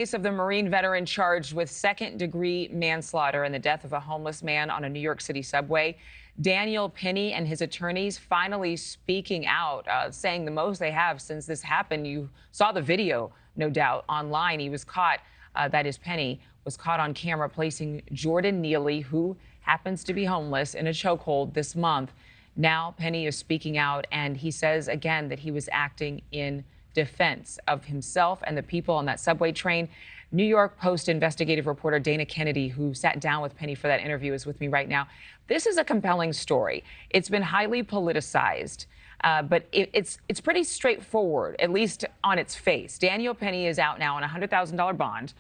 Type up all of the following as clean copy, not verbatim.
Case of the Marine veteran charged with second-degree manslaughter in the death of a homeless man on a New York City subway. Daniel Penny and his attorneys finally speaking out, saying the most they have since this happened. You saw the video, no doubt, online. He was caught, that is Penny, was caught on camera placing Jordan Neely, who happens to be homeless, in a chokehold this month. Now Penny is speaking out, and he says again that he was acting in defense of himself and the people on that subway train. New York Post investigative reporter Dana Kennedy, who sat down with Penny for that interview, is with me right now. This is a compelling story. It's been highly politicized, but it's pretty straightforward, at least on its face. Daniel Penny is out now on a $100,000 bond.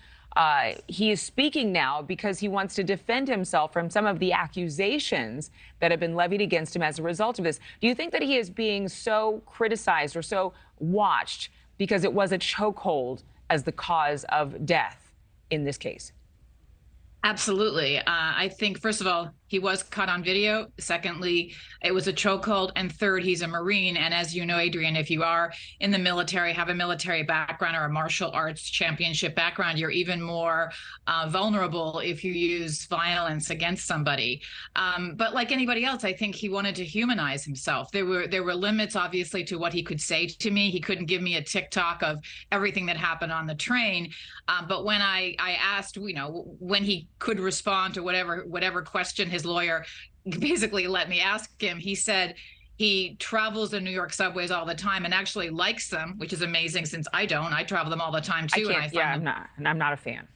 He is speaking now because he wants to defend himself from some of the accusations that have been levied against him as a result of this. Do you think that he is being so criticized or so watched because it was a chokehold as the cause of death in this case? Absolutely. I think, first of all, he was caught on video. Secondly, it was a chokehold. And third, he's a Marine. And as you know, Adrienne, if you are in the military, have a military background or a martial arts championship background, you're even more vulnerable if you use violence against somebody. But like anybody else, I think he wanted to humanize himself. There were limits, obviously, to what he could say to me. He couldn't give me a TikTok of everything that happened on the train. But when I asked, when he could respond to whatever question his lawyer basically let me ask him, he said he travels the New York subways all the time and actually likes them, which is amazing since I don't. I travel them all the time too. I'm not a fan.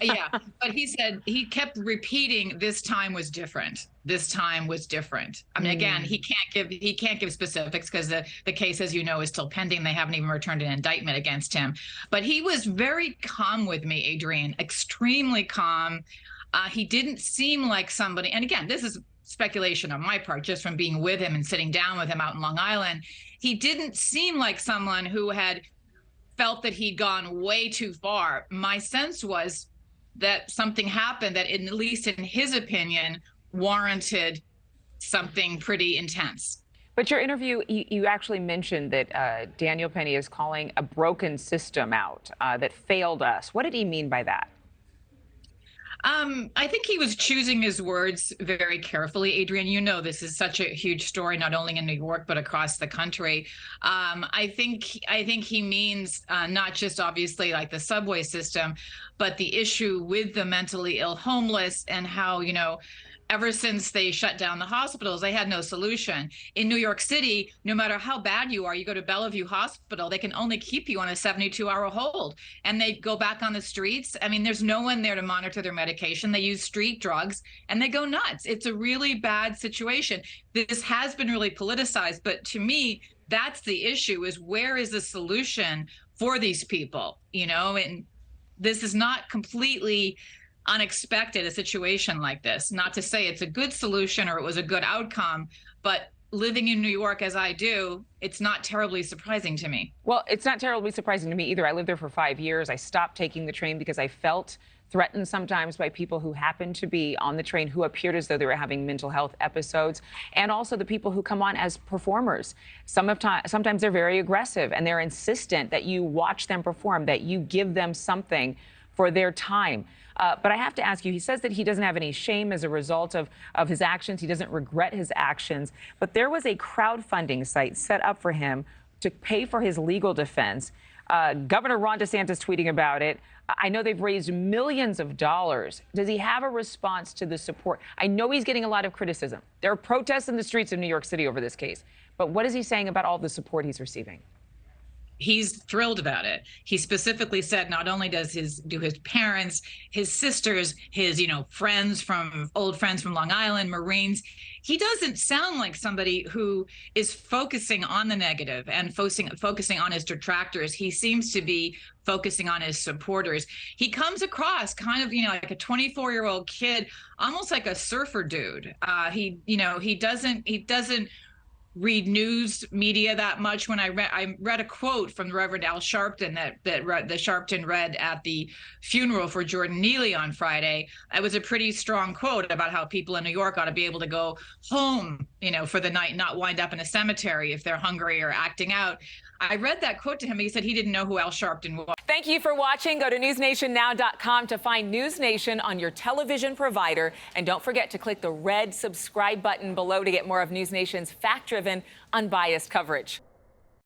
Yeah, but he said he kept repeating, "This time was different. This time was different." I mean, again, he can't give specifics because the case, as you know, is still pending. They haven't even returned an indictment against him. But he was very calm with me, Adrienne, extremely calm. He didn't seem like somebody, and again, this is speculation on my part, just from being with him and sitting down with him out in Long Island. He didn't seem like someone who had felt that he'd gone way too far. My sense was that something happened that, at least in his opinion, warranted something pretty intense. But your interview, you actually mentioned that Daniel Penny is calling a broken system out that failed us. What did he mean by that? I think he was choosing his words very carefully. Adrienne, you know, this is such a huge story, not only in New York, but across the country. I think he means not just obviously like the subway system, but the issue with the mentally ill homeless and how, ever since they shut down the hospitals, they had no solution. In New York City, no matter how bad you are, you go to Bellevue Hospital, they can only keep you on a 72-hour hold. And they go back on the streets. I mean, there's no one there to monitor their medication. They use street drugs and they go nuts. It's a really bad situation. This has been really politicized, but to me, that's the issue, is where is the solution for these people, and this is not completely unexpected, a situation like this. Not to say it's a good solution or it was a good outcome, but living in New York as I do, it's not terribly surprising to me. Well, it's not terribly surprising to me either. I lived there for 5 years. I stopped taking the train because I felt threatened sometimes by people who happened to be on the train who appeared as though they were having mental health episodes, and also the people who come on as performers. Sometimes they're very aggressive and they're insistent that you watch them perform, that you give them something for their time. But I have to ask you, he says that he doesn't have any shame as a result of his actions. He doesn't regret his actions. But there was a crowdfunding site set up for him to pay for his legal defense. Governor Ron DeSantis tweeting about it. I know they've raised millions of dollars. Does he have a response to the support? I know he's getting a lot of criticism. There are protests in the streets of New York City over this case. But what is he saying about all the support he's receiving? He's thrilled about it. He specifically said not only does his parents, his sisters, his old friends from Long Island, Marines, he doesn't sound like somebody who is focusing on the negative and focusing on his detractors. He seems to be focusing on his supporters. He comes across kind of, like a 24-year-old kid, almost like a surfer dude. He doesn't read news media that much. When I read a quote from the Reverend Al Sharpton that the Sharpton read at the funeral for Jordan Neely on Friday. It was a pretty strong quote about how people in New York ought to be able to go home, for the night, not wind up in a cemetery if they're hungry or acting out. I read that quote to him. He said he didn't know who Al Sharpton was. Thank you for watching. Go to newsnationnow.com to find News Nation on your television provider. And don't forget to click the red subscribe button below to get more of News Nation's fact-driven, unbiased coverage.